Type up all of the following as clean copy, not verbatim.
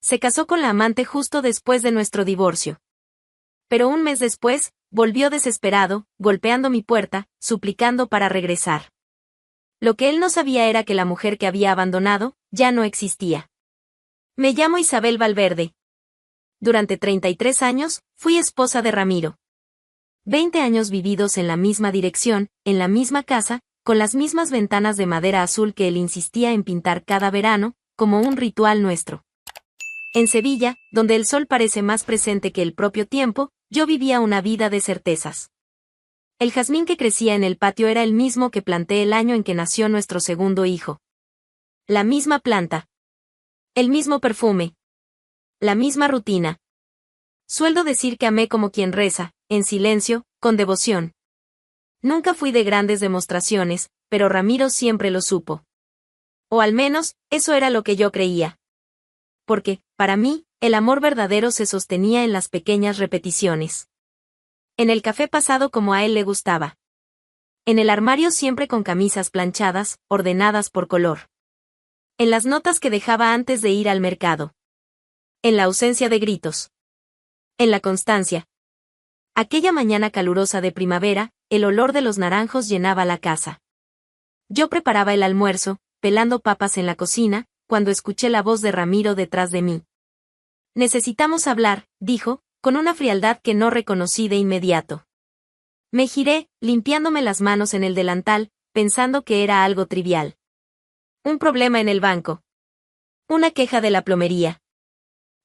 Se casó con la amante justo después de nuestro divorcio. Pero un mes después, volvió desesperado, golpeando mi puerta, suplicando para regresar. Lo que él no sabía era que la mujer que había abandonado, ya no existía. Me llamo Isabel Valverde. Durante 33 años, fui esposa de Ramiro. 20 años vividos en la misma dirección, en la misma casa, con las mismas ventanas de madera azul que él insistía en pintar cada verano, como un ritual nuestro. En Sevilla, donde el sol parece más presente que el propio tiempo, yo vivía una vida de certezas. El jazmín que crecía en el patio era el mismo que planté el año en que nació nuestro segundo hijo. La misma planta. El mismo perfume. La misma rutina. Suelo decir que amé como quien reza, en silencio, con devoción. Nunca fui de grandes demostraciones, pero Ramiro siempre lo supo. O al menos, eso era lo que yo creía. Porque, para mí, el amor verdadero se sostenía en las pequeñas repeticiones. En el café pasado como a él le gustaba. En el armario siempre con camisas planchadas, ordenadas por color. En las notas que dejaba antes de ir al mercado. En la ausencia de gritos. En la constancia. Aquella mañana calurosa de primavera, el olor de los naranjos llenaba la casa. Yo preparaba el almuerzo, pelando papas en la cocina, cuando escuché la voz de Ramiro detrás de mí. Necesitamos hablar, dijo, con una frialdad que no reconocí de inmediato. Me giré, limpiándome las manos en el delantal, pensando que era algo trivial. Un problema en el banco. Una queja de la plomería.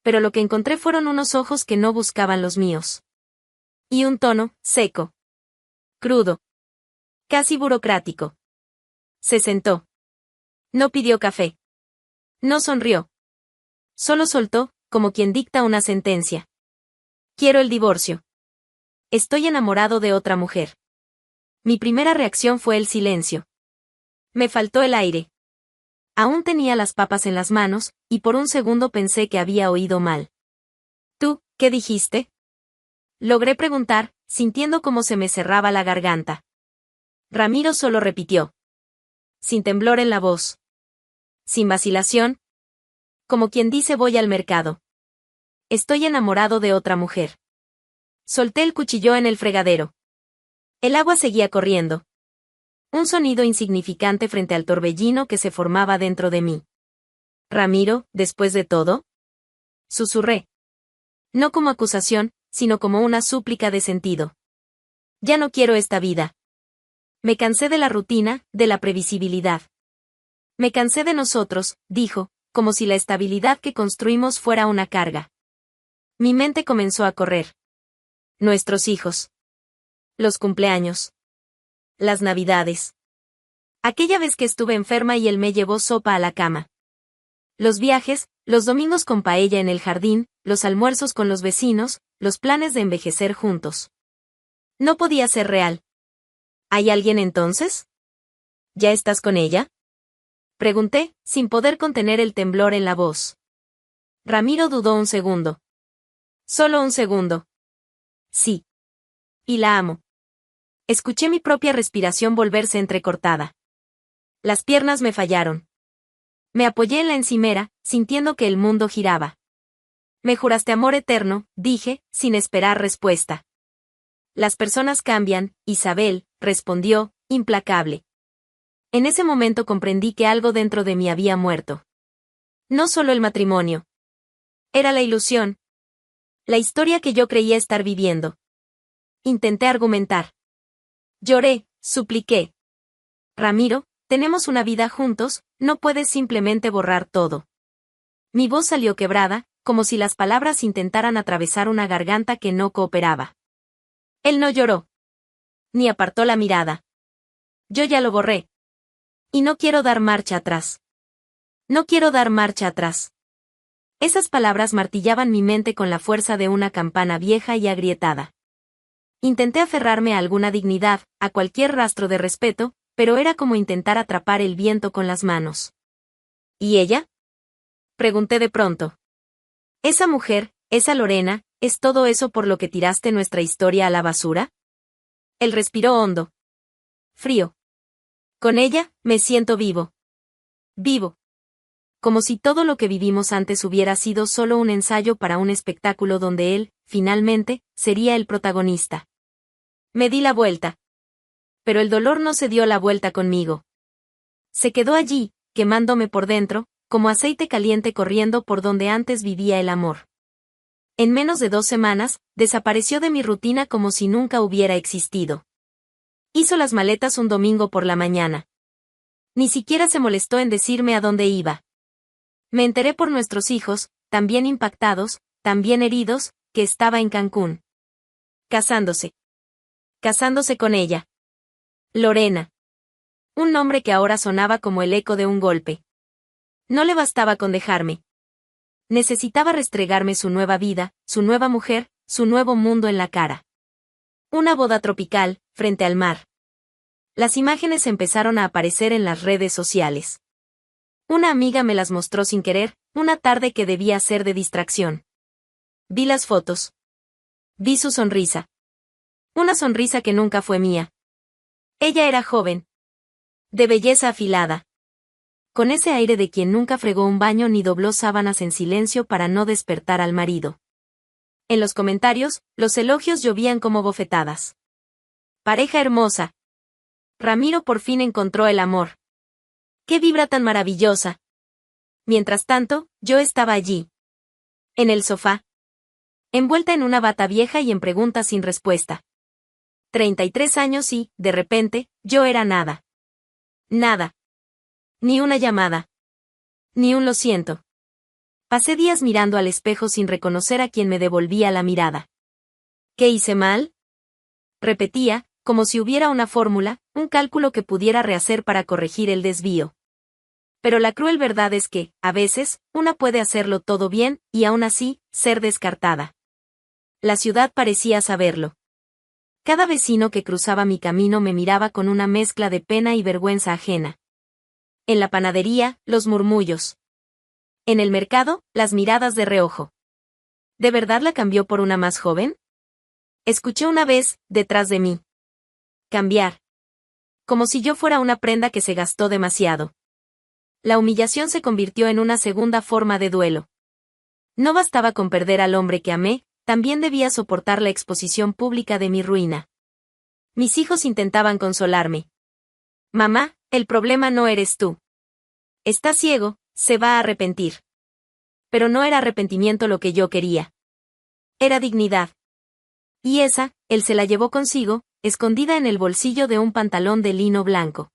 Pero lo que encontré fueron unos ojos que no buscaban los míos. Y un tono, seco. Crudo. Casi burocrático. Se sentó. No pidió café. No sonrió. Solo soltó, como quien dicta una sentencia. Quiero el divorcio. Estoy enamorado de otra mujer. Mi primera reacción fue el silencio. Me faltó el aire. Aún tenía las papas en las manos, y por un segundo pensé que había oído mal. ¿Tú, qué dijiste? Logré preguntar, sintiendo cómo se me cerraba la garganta. Ramiro solo repitió. Sin temblor en la voz. Sin vacilación. Como quien dice voy al mercado. Estoy enamorado de otra mujer. Solté el cuchillo en el fregadero. El agua seguía corriendo. Un sonido insignificante frente al torbellino que se formaba dentro de mí. Ramiro, después de todo. Susurré. No como acusación, sino como una súplica de sentido. Ya no quiero esta vida. Me cansé de la rutina, de la previsibilidad. Me cansé de nosotros, dijo, como si la estabilidad que construimos fuera una carga. Mi mente comenzó a correr. Nuestros hijos. Los cumpleaños. Las navidades. Aquella vez que estuve enferma y él me llevó sopa a la cama. Los viajes, los domingos con paella en el jardín, los almuerzos con los vecinos, los planes de envejecer juntos. No podía ser real. ¿Hay alguien entonces? ¿Ya estás con ella? Pregunté, sin poder contener el temblor en la voz. Ramiro dudó un segundo. Solo un segundo. Sí. Y la amo. Escuché mi propia respiración volverse entrecortada. Las piernas me fallaron. Me apoyé en la encimera, sintiendo que el mundo giraba. Me juraste amor eterno, dije, sin esperar respuesta. Las personas cambian, Isabel, respondió, implacable. En ese momento comprendí que algo dentro de mí había muerto. No solo el matrimonio. Era la ilusión. La historia que yo creía estar viviendo. Intenté argumentar. Lloré, supliqué. Ramiro, tenemos una vida juntos, no puedes simplemente borrar todo. Mi voz salió quebrada, como si las palabras intentaran atravesar una garganta que no cooperaba. Él no lloró. Ni apartó la mirada. Yo ya lo borré. Y no quiero dar marcha atrás. No quiero dar marcha atrás. Esas palabras martillaban mi mente con la fuerza de una campana vieja y agrietada. Intenté aferrarme a alguna dignidad, a cualquier rastro de respeto, pero era como intentar atrapar el viento con las manos. ¿Y ella? Pregunté de pronto. Esa mujer, esa Lorena, ¿es todo eso por lo que tiraste nuestra historia a la basura? Él respiró hondo. Frío. Con ella, me siento vivo. Vivo. como si todo lo que vivimos antes hubiera sido solo un ensayo para un espectáculo donde él, finalmente, sería el protagonista. Me di la vuelta. Pero el dolor no se dio la vuelta conmigo. Se quedó allí, quemándome por dentro, como aceite caliente corriendo por donde antes vivía el amor. En menos de 2 semanas, desapareció de mi rutina como si nunca hubiera existido. Hizo las maletas un domingo por la mañana. Ni siquiera se molestó en decirme a dónde iba. Me enteré por nuestros hijos, también impactados, también heridos, que estaba en Cancún. Casándose. Casándose con ella. Lorena. Un nombre que ahora sonaba como el eco de un golpe. No le bastaba con dejarme. Necesitaba restregarme su nueva vida, su nueva mujer, su nuevo mundo en la cara. Una boda tropical, frente al mar. Las imágenes empezaron a aparecer en las redes sociales. Una amiga me las mostró sin querer, una tarde que debía ser de distracción. Vi las fotos. Vi su sonrisa. Una sonrisa que nunca fue mía. Ella era joven. De belleza afilada. Con ese aire de quien nunca fregó un baño ni dobló sábanas en silencio para no despertar al marido. En los comentarios, los elogios llovían como bofetadas. Pareja hermosa. Ramiro por fin encontró el amor. ¡Qué vibra tan maravillosa! Mientras tanto, yo estaba allí. En el sofá. Envuelta en una bata vieja y en preguntas sin respuesta. 33 años y, de repente, yo era nada. Nada. Ni una llamada. Ni un lo siento. Pasé días mirando al espejo sin reconocer a quien me devolvía la mirada. ¿Qué hice mal? Repetía, como si hubiera una fórmula, un cálculo que pudiera rehacer para corregir el desvío. Pero la cruel verdad es que, a veces, una puede hacerlo todo bien, y aún así, ser descartada. La ciudad parecía saberlo. Cada vecino que cruzaba mi camino me miraba con una mezcla de pena y vergüenza ajena. En la panadería, los murmullos. En el mercado, las miradas de reojo. ¿De verdad la cambió por una más joven? Escuché una vez, detrás de mí. Cambiar. Como si yo fuera una prenda que se gastó demasiado. La humillación se convirtió en una segunda forma de duelo. No bastaba con perder al hombre que amé, también debía soportar la exposición pública de mi ruina. Mis hijos intentaban consolarme. Mamá, el problema no eres tú. Está ciego, se va a arrepentir. Pero no era arrepentimiento lo que yo quería. Era dignidad. Y esa, él se la llevó consigo, escondida en el bolsillo de un pantalón de lino blanco.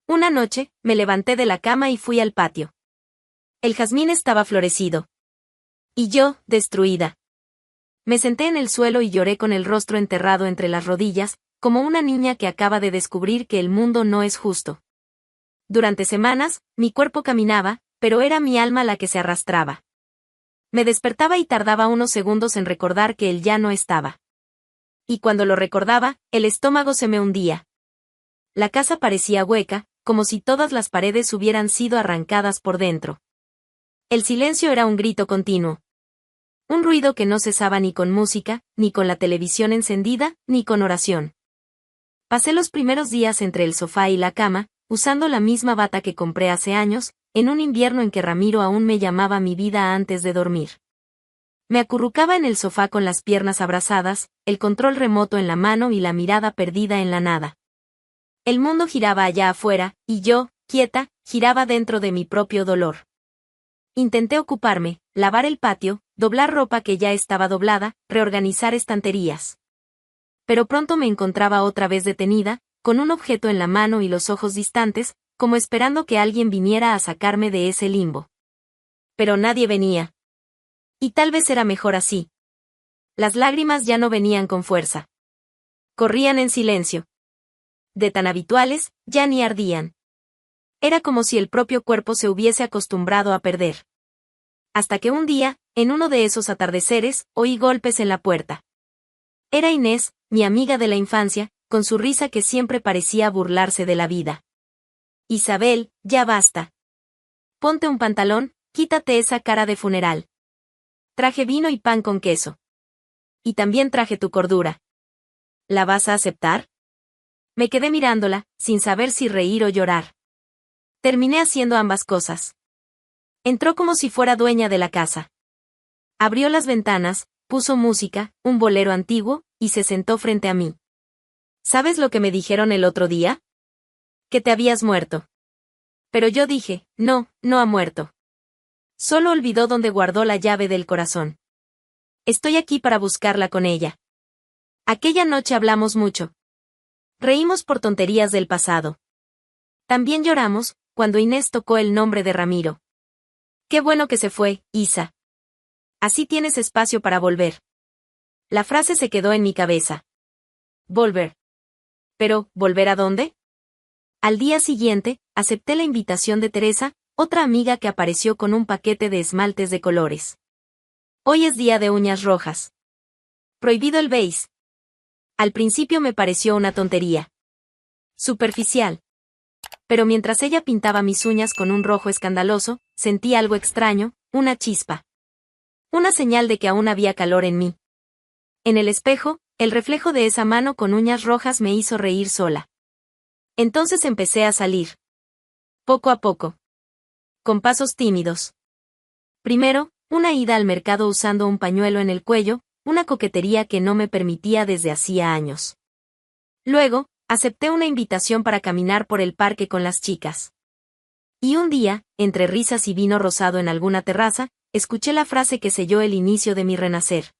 Una noche, me levanté de la cama y fui al patio. El jazmín estaba florecido. Y yo, destruida. Me senté en el suelo y lloré con el rostro enterrado entre las rodillas, como una niña que acaba de descubrir que el mundo no es justo. Durante semanas, mi cuerpo caminaba, pero era mi alma la que se arrastraba. Me despertaba y tardaba unos segundos en recordar que él ya no estaba. Y cuando lo recordaba, el estómago se me hundía. La casa parecía hueca, como si todas las paredes hubieran sido arrancadas por dentro. El silencio era un grito continuo. Un ruido que no cesaba ni con música, ni con la televisión encendida, ni con oración. Pasé los primeros días entre el sofá y la cama, usando la misma bata que compré hace años, en un invierno en que Ramiro aún me llamaba mi vida antes de dormir. Me acurrucaba en el sofá con las piernas abrazadas, el control remoto en la mano y la mirada perdida en la nada. El mundo giraba allá afuera, y yo, quieta, giraba dentro de mi propio dolor. Intenté ocuparme, lavar el patio, doblar ropa que ya estaba doblada, reorganizar estanterías. Pero pronto me encontraba otra vez detenida, con un objeto en la mano y los ojos distantes, como esperando que alguien viniera a sacarme de ese limbo. Pero nadie venía. Y tal vez era mejor así. Las lágrimas ya no venían con fuerza. Corrían en silencio. De tan habituales, ya ni ardían. Era como si el propio cuerpo se hubiese acostumbrado a perder. Hasta que un día, en uno de esos atardeceres, oí golpes en la puerta. Era Inés, mi amiga de la infancia, con su risa que siempre parecía burlarse de la vida. Isabel, ya basta. Ponte un pantalón, quítate esa cara de funeral. Traje vino y pan con queso. Y también traje tu cordura. ¿La vas a aceptar? Me quedé mirándola, sin saber si reír o llorar. Terminé haciendo ambas cosas. Entró como si fuera dueña de la casa. Abrió las ventanas, puso música, un bolero antiguo, y se sentó frente a mí. ¿Sabes lo que me dijeron el otro día? Que te habías muerto. Pero yo dije, no, no ha muerto. Solo olvidó dónde guardó la llave del corazón. Estoy aquí para buscarla con ella. Aquella noche hablamos mucho. Reímos por tonterías del pasado. También lloramos, cuando Inés tocó el nombre de Ramiro. Qué bueno que se fue, Isa. Así tienes espacio para volver. La frase se quedó en mi cabeza. Volver. Pero, ¿volver a dónde? Al día siguiente, acepté la invitación de Teresa, otra amiga que apareció con un paquete de esmaltes de colores. Hoy es día de uñas rojas. Prohibido el beige. Al principio me pareció una tontería. Superficial. Pero mientras ella pintaba mis uñas con un rojo escandaloso, sentí algo extraño, una chispa. Una señal de que aún había calor en mí. En el espejo, el reflejo de esa mano con uñas rojas me hizo reír sola. Entonces empecé a salir. Poco a poco. Con pasos tímidos. Primero, una ida al mercado usando un pañuelo en el cuello, una coquetería que no me permitía desde hacía años. Luego, acepté una invitación para caminar por el parque con las chicas. Y un día, entre risas y vino rosado en alguna terraza, escuché la frase que selló el inicio de mi renacer.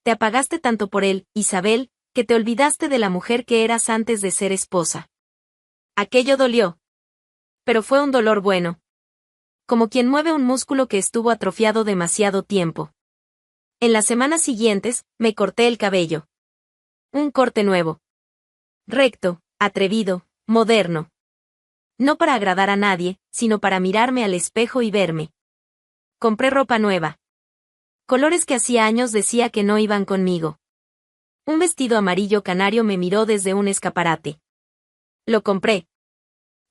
Te apagaste tanto por él, Isabel, que te olvidaste de la mujer que eras antes de ser esposa. Aquello dolió. Pero fue un dolor bueno. Como quien mueve un músculo que estuvo atrofiado demasiado tiempo. En las semanas siguientes, me corté el cabello. Un corte nuevo. Recto, atrevido, moderno. No para agradar a nadie, sino para mirarme al espejo y verme. Compré ropa nueva. Colores que hacía años decía que no iban conmigo. Un vestido amarillo canario me miró desde un escaparate. Lo compré.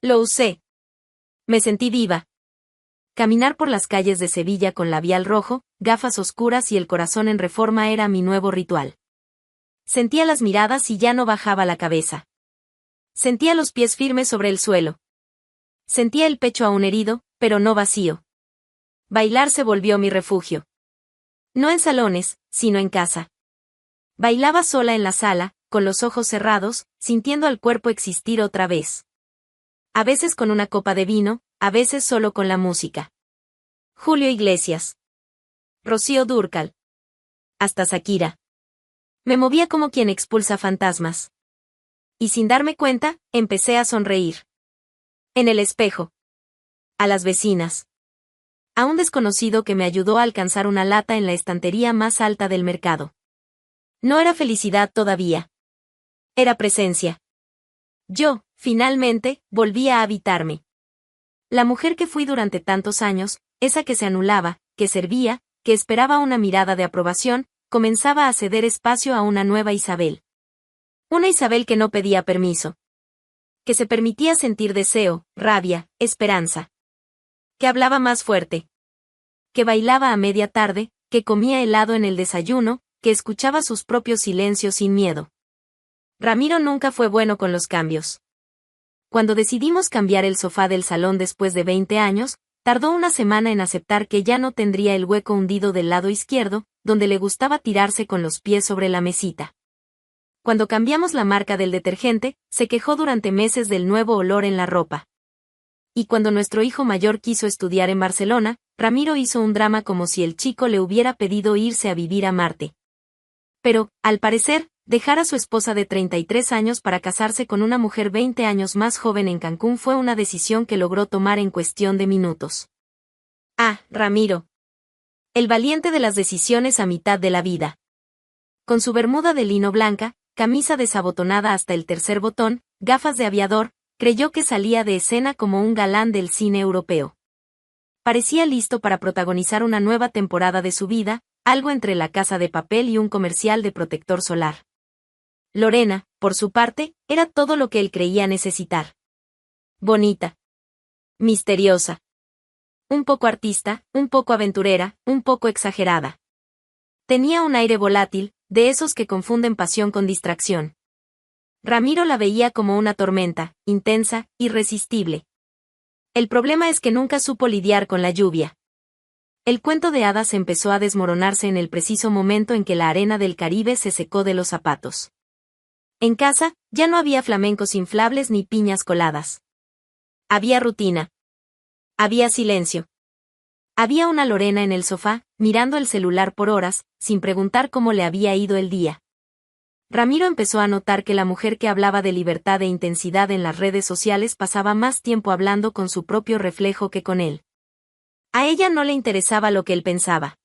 Lo usé. Me sentí viva. Caminar por las calles de Sevilla con labial rojo, gafas oscuras y el corazón en reforma era mi nuevo ritual. Sentía las miradas y ya no bajaba la cabeza. Sentía los pies firmes sobre el suelo. Sentía el pecho aún herido, pero no vacío. Bailar se volvió mi refugio. No en salones, sino en casa. Bailaba sola en la sala, con los ojos cerrados, sintiendo al cuerpo existir otra vez. A veces con una copa de vino, a veces solo con la música. Julio Iglesias. Rocío Dúrcal. Hasta Shakira. Me movía como quien expulsa fantasmas. Y sin darme cuenta, empecé a sonreír. En el espejo. A las vecinas. A un desconocido que me ayudó a alcanzar una lata en la estantería más alta del mercado. No era felicidad todavía. Era presencia. Yo, finalmente, volvía a habitarme. La mujer que fui durante tantos años, esa que se anulaba, que servía, que esperaba una mirada de aprobación, comenzaba a ceder espacio a una nueva Isabel. Una Isabel que no pedía permiso. Que se permitía sentir deseo, rabia, esperanza. Que hablaba más fuerte. Que bailaba a media tarde, que comía helado en el desayuno, que escuchaba sus propios silencios sin miedo. Ramiro nunca fue bueno con los cambios. Cuando decidimos cambiar el sofá del salón después de 20 años, tardó una semana en aceptar que ya no tendría el hueco hundido del lado izquierdo, donde le gustaba tirarse con los pies sobre la mesita. Cuando cambiamos la marca del detergente, se quejó durante meses del nuevo olor en la ropa. Y cuando nuestro hijo mayor quiso estudiar en Barcelona, Ramiro hizo un drama como si el chico le hubiera pedido irse a vivir a Marte. Pero, al parecer, dejar a su esposa de 33 años para casarse con una mujer 20 años más joven en Cancún fue una decisión que logró tomar en cuestión de minutos. Ah, Ramiro. El valiente de las decisiones a mitad de la vida. Con su bermuda de lino blanca, camisa desabotonada hasta el tercer botón, gafas de aviador, creyó que salía de escena como un galán del cine europeo. Parecía listo para protagonizar una nueva temporada de su vida, algo entre La Casa de Papel y un comercial de protector solar. Lorena, por su parte, era todo lo que él creía necesitar. Bonita. Misteriosa. Un poco artista, un poco aventurera, un poco exagerada. Tenía un aire volátil, de esos que confunden pasión con distracción. Ramiro la veía como una tormenta, intensa, irresistible. El problema es que nunca supo lidiar con la lluvia. El cuento de hadas empezó a desmoronarse en el preciso momento en que la arena del Caribe se secó de los zapatos. En casa, ya no había flamencos inflables ni piñas coladas. Había rutina. Había silencio. Había una Lorena en el sofá, mirando el celular por horas, sin preguntar cómo le había ido el día. Ramiro empezó a notar que la mujer que hablaba de libertad e intensidad en las redes sociales pasaba más tiempo hablando con su propio reflejo que con él. A ella no le interesaba lo que él pensaba.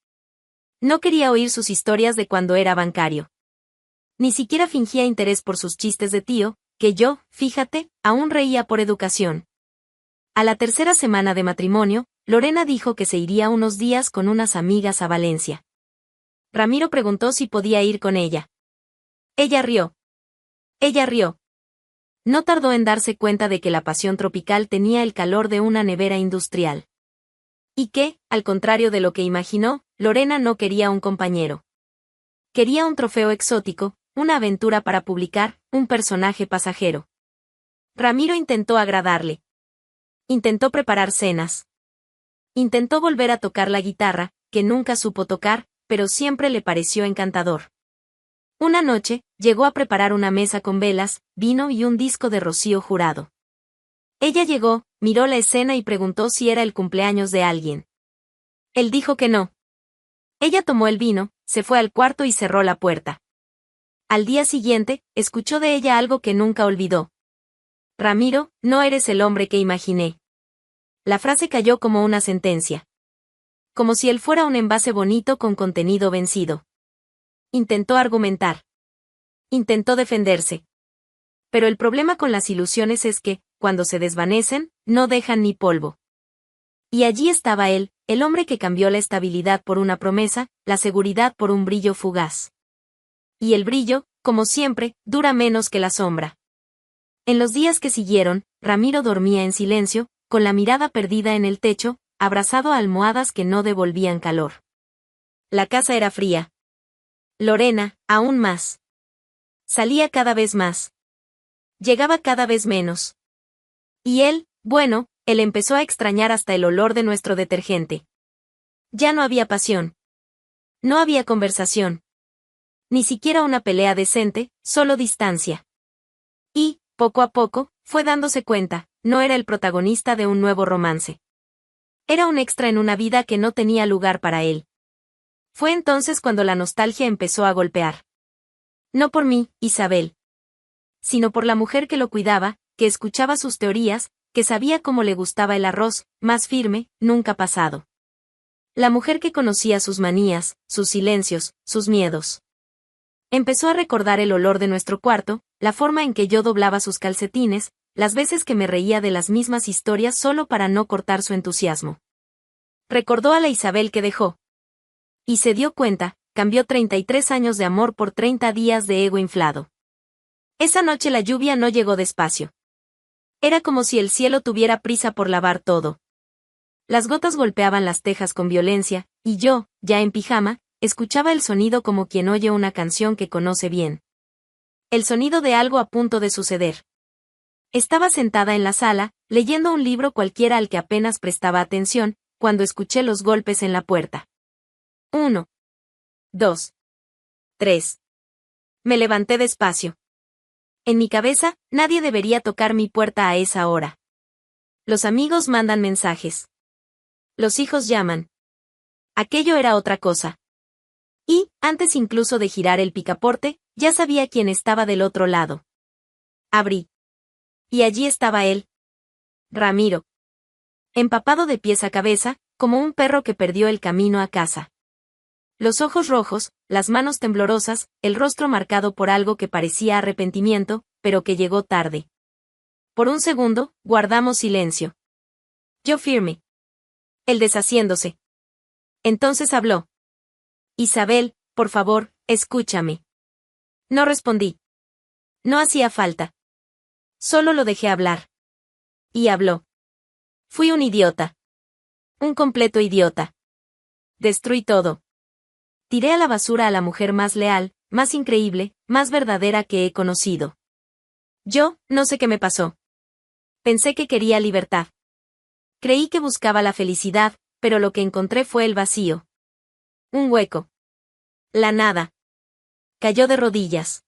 No quería oír sus historias de cuando era bancario. Ni siquiera fingía interés por sus chistes de tío, que yo, fíjate, aún reía por educación. A la tercera semana de matrimonio, Lorena dijo que se iría unos días con unas amigas a Valencia. Ramiro preguntó si podía ir con ella. Ella rió. Ella rió. No tardó en darse cuenta de que la pasión tropical tenía el calor de una nevera industrial. Y que, al contrario de lo que imaginó, Lorena no quería un compañero. Quería un trofeo exótico, una aventura para publicar, un personaje pasajero. Ramiro intentó agradarle. Intentó preparar cenas. Intentó volver a tocar la guitarra, que nunca supo tocar, pero siempre le pareció encantador. Una noche, llegó a preparar una mesa con velas, vino y un disco de Rocío Jurado. Ella llegó, miró la escena y preguntó si era el cumpleaños de alguien. Él dijo que no. Ella tomó el vino, se fue al cuarto y cerró la puerta. Al día siguiente, escuchó de ella algo que nunca olvidó. Ramiro, no eres el hombre que imaginé. La frase cayó como una sentencia. Como si él fuera un envase bonito con contenido vencido. Intentó argumentar. Intentó defenderse. Pero el problema con las ilusiones es que, cuando se desvanecen, no dejan ni polvo. Y allí estaba él, el hombre que cambió la estabilidad por una promesa, la seguridad por un brillo fugaz. Y el brillo, como siempre, dura menos que la sombra. En los días que siguieron, Ramiro dormía en silencio, con la mirada perdida en el techo, abrazado a almohadas que no devolvían calor. La casa era fría. Lorena, aún más. Salía cada vez más. Llegaba cada vez menos. Y él, bueno, él empezó a extrañar hasta el olor de nuestro detergente. Ya no había pasión. No había conversación. Ni siquiera una pelea decente, solo distancia. Y, poco a poco, fue dándose cuenta, no era el protagonista de un nuevo romance. Era un extra en una vida que no tenía lugar para él. Fue entonces cuando la nostalgia empezó a golpear. No por mí, Isabel. Sino por la mujer que lo cuidaba, que escuchaba sus teorías, que sabía cómo le gustaba el arroz, más firme, nunca pasado. La mujer que conocía sus manías, sus silencios, sus miedos. Empezó a recordar el olor de nuestro cuarto, la forma en que yo doblaba sus calcetines, las veces que me reía de las mismas historias solo para no cortar su entusiasmo. Recordó a la Isabel que dejó. Y se dio cuenta, cambió 33 años de amor por 30 días de ego inflado. Esa noche la lluvia no llegó despacio. Era como si el cielo tuviera prisa por lavar todo. Las gotas golpeaban las tejas con violencia, y yo, ya en pijama, escuchaba el sonido como quien oye una canción que conoce bien. El sonido de algo a punto de suceder. Estaba sentada en la sala, leyendo un libro cualquiera al que apenas prestaba atención, cuando escuché los golpes en la puerta. 1, 2, 3. Me levanté despacio. En mi cabeza, nadie debería tocar mi puerta a esa hora. Los amigos mandan mensajes. Los hijos llaman. Aquello era otra cosa. Y, antes incluso de girar el picaporte, ya sabía quién estaba del otro lado. Abrí. Y allí estaba él. Ramiro. Empapado de pies a cabeza, como un perro que perdió el camino a casa. Los ojos rojos, las manos temblorosas, el rostro marcado por algo que parecía arrepentimiento, pero que llegó tarde. Por un segundo, guardamos silencio. Yo firme. Él deshaciéndose. Entonces habló. Isabel, por favor, escúchame. No respondí. No hacía falta. Solo lo dejé hablar. Y habló. Fui un idiota. Un completo idiota. Destruí todo. Tiré a la basura a la mujer más leal, más increíble, más verdadera que he conocido. Yo, no sé qué me pasó. Pensé que quería libertad. Creí que buscaba la felicidad, pero lo que encontré fue el vacío. Un hueco. La nada. Cayó de rodillas.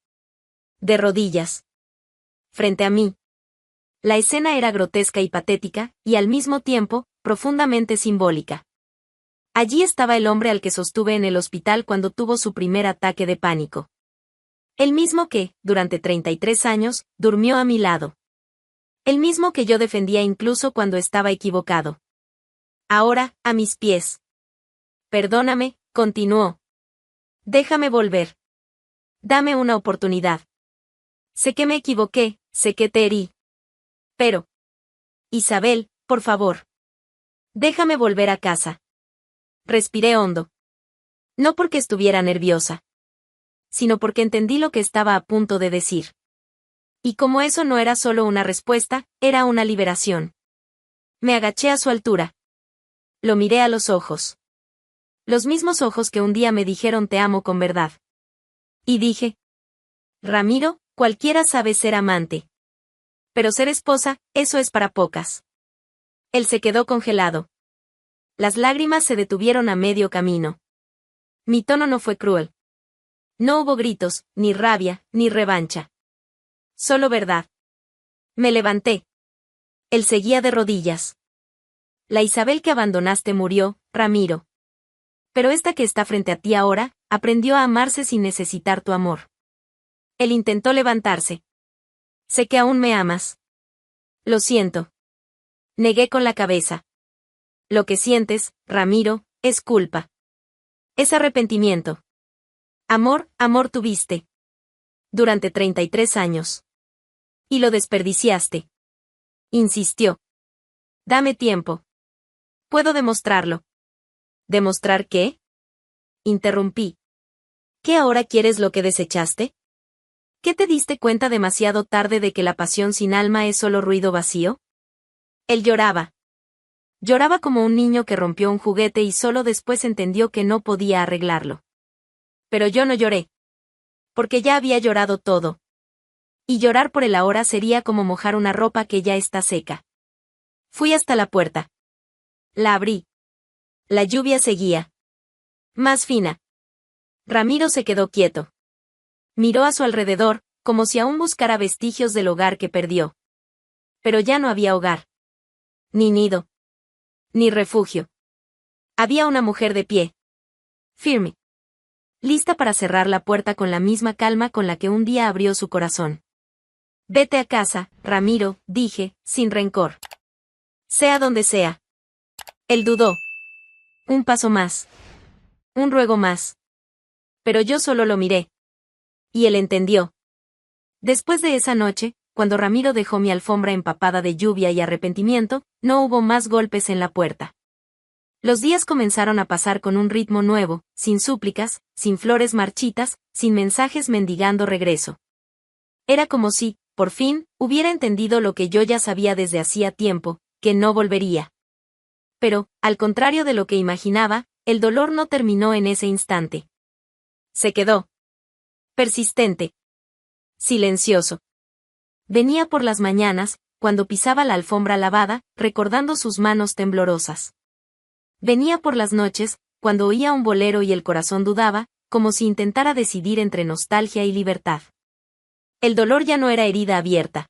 De rodillas. Frente a mí. La escena era grotesca y patética, y al mismo tiempo, profundamente simbólica. Allí estaba el hombre al que sostuve en el hospital cuando tuvo su primer ataque de pánico. El mismo que, durante 33 años, durmió a mi lado. El mismo que yo defendía incluso cuando estaba equivocado. Ahora, a mis pies. Perdóname, continuó. Déjame volver. Dame una oportunidad. Sé que me equivoqué, sé que te herí. Pero... Isabel, por favor. Déjame volver a casa. Respiré hondo. No porque estuviera nerviosa, sino porque entendí lo que estaba a punto de decir. Y como eso no era solo una respuesta, era una liberación. Me agaché a su altura. Lo miré a los ojos. Los mismos ojos que un día me dijeron te amo con verdad. Y dije: Ramiro, cualquiera sabe ser amante. Pero ser esposa, eso es para pocas. Él se quedó congelado. Las lágrimas se detuvieron a medio camino. Mi tono no fue cruel. No hubo gritos, ni rabia, ni revancha. Solo verdad. Me levanté. Él seguía de rodillas. La Isabel que abandonaste murió, Ramiro. Pero esta que está frente a ti ahora, aprendió a amarse sin necesitar tu amor. Él intentó levantarse. Sé que aún me amas. Lo siento. Negué con la cabeza. Lo que sientes, Ramiro, es culpa. Es arrepentimiento. Amor, amor tuviste. Durante 33 años. Y lo desperdiciaste. Insistió. Dame tiempo. Puedo demostrarlo. ¿Demostrar qué? Interrumpí. ¿Qué ahora quieres lo que desechaste? ¿Qué te diste cuenta demasiado tarde de que la pasión sin alma es solo ruido vacío? Él lloraba. Lloraba como un niño que rompió un juguete y solo después entendió que no podía arreglarlo. Pero yo no lloré. Porque ya había llorado todo. Y llorar por él ahora sería como mojar una ropa que ya está seca. Fui hasta la puerta. La abrí. La lluvia seguía. Más fina. Ramiro se quedó quieto. Miró a su alrededor, como si aún buscara vestigios del hogar que perdió. Pero ya no había hogar. Ni nido. Ni refugio. Había una mujer de pie. Firme. Lista para cerrar la puerta con la misma calma con la que un día abrió su corazón. Vete a casa, Ramiro, dije, sin rencor. Sea donde sea. Él dudó. Un paso más. Un ruego más. Pero yo solo lo miré. Y él entendió. Después de esa noche, cuando Ramiro dejó mi alfombra empapada de lluvia y arrepentimiento, no hubo más golpes en la puerta. Los días comenzaron a pasar con un ritmo nuevo, sin súplicas, sin flores marchitas, sin mensajes mendigando regreso. Era como si, por fin, hubiera entendido lo que yo ya sabía desde hacía tiempo, que no volvería. Pero, al contrario de lo que imaginaba, el dolor no terminó en ese instante. Se quedó. Persistente. Silencioso. Venía por las mañanas, cuando pisaba la alfombra lavada, recordando sus manos temblorosas. Venía por las noches, cuando oía un bolero y el corazón dudaba, como si intentara decidir entre nostalgia y libertad. El dolor ya no era herida abierta.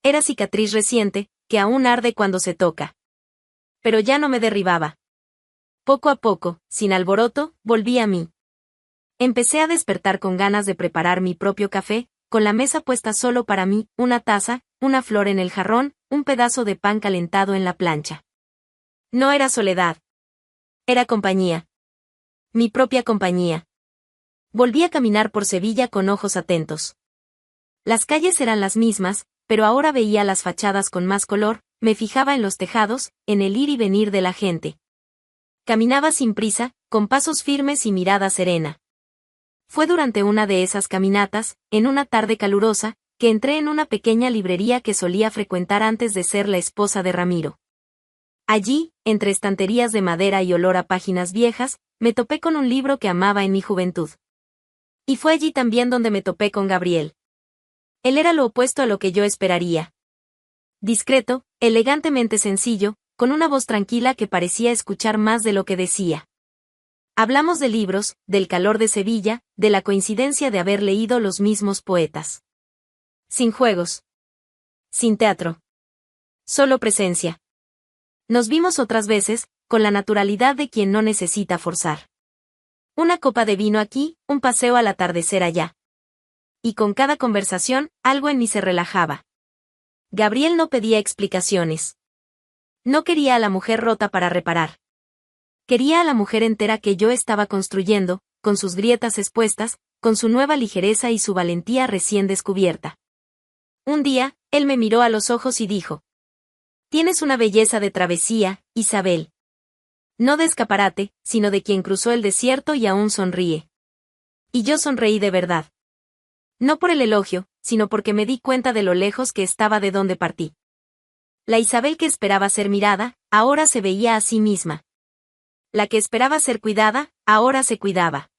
Era cicatriz reciente, que aún arde cuando se toca. Pero ya no me derribaba. Poco a poco, sin alboroto, volví a mí. Empecé a despertar con ganas de preparar mi propio café, con la mesa puesta solo para mí, una taza, una flor en el jarrón, un pedazo de pan calentado en la plancha. No era soledad. Era compañía. Mi propia compañía. Volví a caminar por Sevilla con ojos atentos. Las calles eran las mismas, pero ahora veía las fachadas con más color, me fijaba en los tejados, en el ir y venir de la gente. Caminaba sin prisa, con pasos firmes y mirada serena. Fue durante una de esas caminatas, en una tarde calurosa, que entré en una pequeña librería que solía frecuentar antes de ser la esposa de Ramiro. Allí, entre estanterías de madera y olor a páginas viejas, me topé con un libro que amaba en mi juventud. Y fue allí también donde me topé con Gabriel. Él era lo opuesto a lo que yo esperaría. Discreto, elegantemente sencillo, con una voz tranquila que parecía escuchar más de lo que decía. Hablamos de libros, del calor de Sevilla, de la coincidencia de haber leído los mismos poetas. Sin juegos. Sin teatro. Solo presencia. Nos vimos otras veces, con la naturalidad de quien no necesita forzar. Una copa de vino aquí, un paseo al atardecer allá. Y con cada conversación, algo en mí se relajaba. Gabriel no pedía explicaciones. No quería a la mujer rota para reparar. Quería a la mujer entera que yo estaba construyendo, con sus grietas expuestas, con su nueva ligereza y su valentía recién descubierta. Un día, él me miró a los ojos y dijo: «Tienes una belleza de travesía, Isabel. No de escaparate, sino de quien cruzó el desierto y aún sonríe». Y yo sonreí de verdad. No por el elogio, sino porque me di cuenta de lo lejos que estaba de donde partí. La Isabel que esperaba ser mirada, ahora se veía a sí misma. La que esperaba ser cuidada, ahora se cuidaba.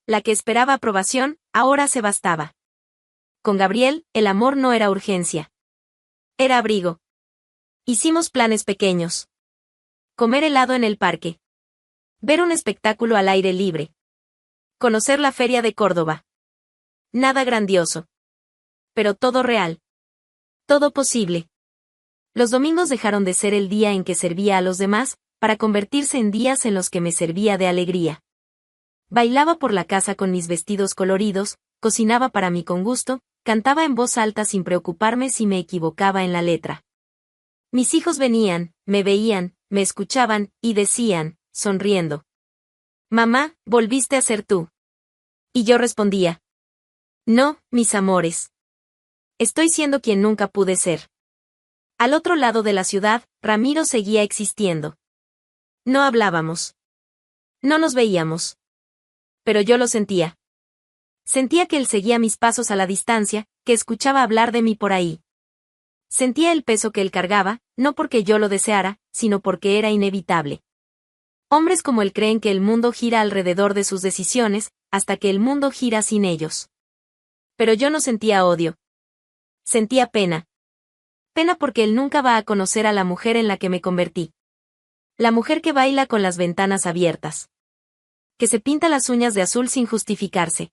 La que esperaba aprobación, ahora se bastaba. Con Gabriel, el amor no era urgencia. Era abrigo. Hicimos planes pequeños. Comer helado en el parque. Ver un espectáculo al aire libre. Conocer la feria de Córdoba. Nada grandioso. Pero todo real. Todo posible. Los domingos dejaron de ser el día en que servía a los demás, para convertirse en días en los que me servía de alegría. Bailaba por la casa con mis vestidos coloridos, cocinaba para mí con gusto, cantaba en voz alta sin preocuparme si me equivocaba en la letra. Mis hijos venían, me veían, me escuchaban, y decían, sonriendo: «Mamá, volviste a ser tú». Y yo respondía: «No, mis amores. Estoy siendo quien nunca pude ser». Al otro lado de la ciudad, Ramiro seguía existiendo. No hablábamos. No nos veíamos. Pero yo lo sentía. Sentía que él seguía mis pasos a la distancia, que escuchaba hablar de mí por ahí. Sentía el peso que él cargaba, no porque yo lo deseara, sino porque era inevitable. Hombres como él creen que el mundo gira alrededor de sus decisiones, hasta que el mundo gira sin ellos. Pero yo no sentía odio. Sentía pena. Pena porque él nunca va a conocer a la mujer en la que me convertí. La mujer que baila con las ventanas abiertas. Que se pinta las uñas de azul sin justificarse.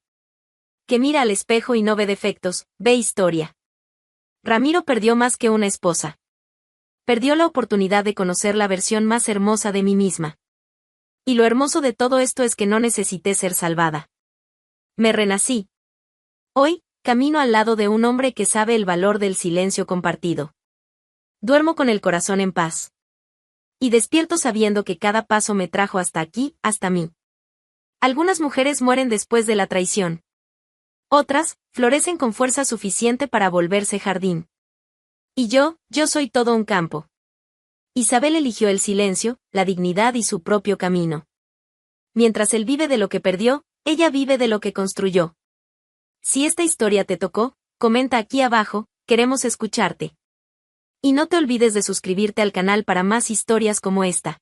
Que mira al espejo y no ve defectos, ve historia. Ramiro perdió más que una esposa. Perdió la oportunidad de conocer la versión más hermosa de mí misma. Y lo hermoso de todo esto es que no necesité ser salvada. Me renací. Hoy, camino al lado de un hombre que sabe el valor del silencio compartido. Duermo con el corazón en paz. Y despierto sabiendo que cada paso me trajo hasta aquí, hasta mí. Algunas mujeres mueren después de la traición. Otras, florecen con fuerza suficiente para volverse jardín. Y yo soy todo un campo. Isabel eligió el silencio, la dignidad y su propio camino. Mientras él vive de lo que perdió, ella vive de lo que construyó. Si esta historia te tocó, comenta aquí abajo, queremos escucharte. Y no te olvides de suscribirte al canal para más historias como esta.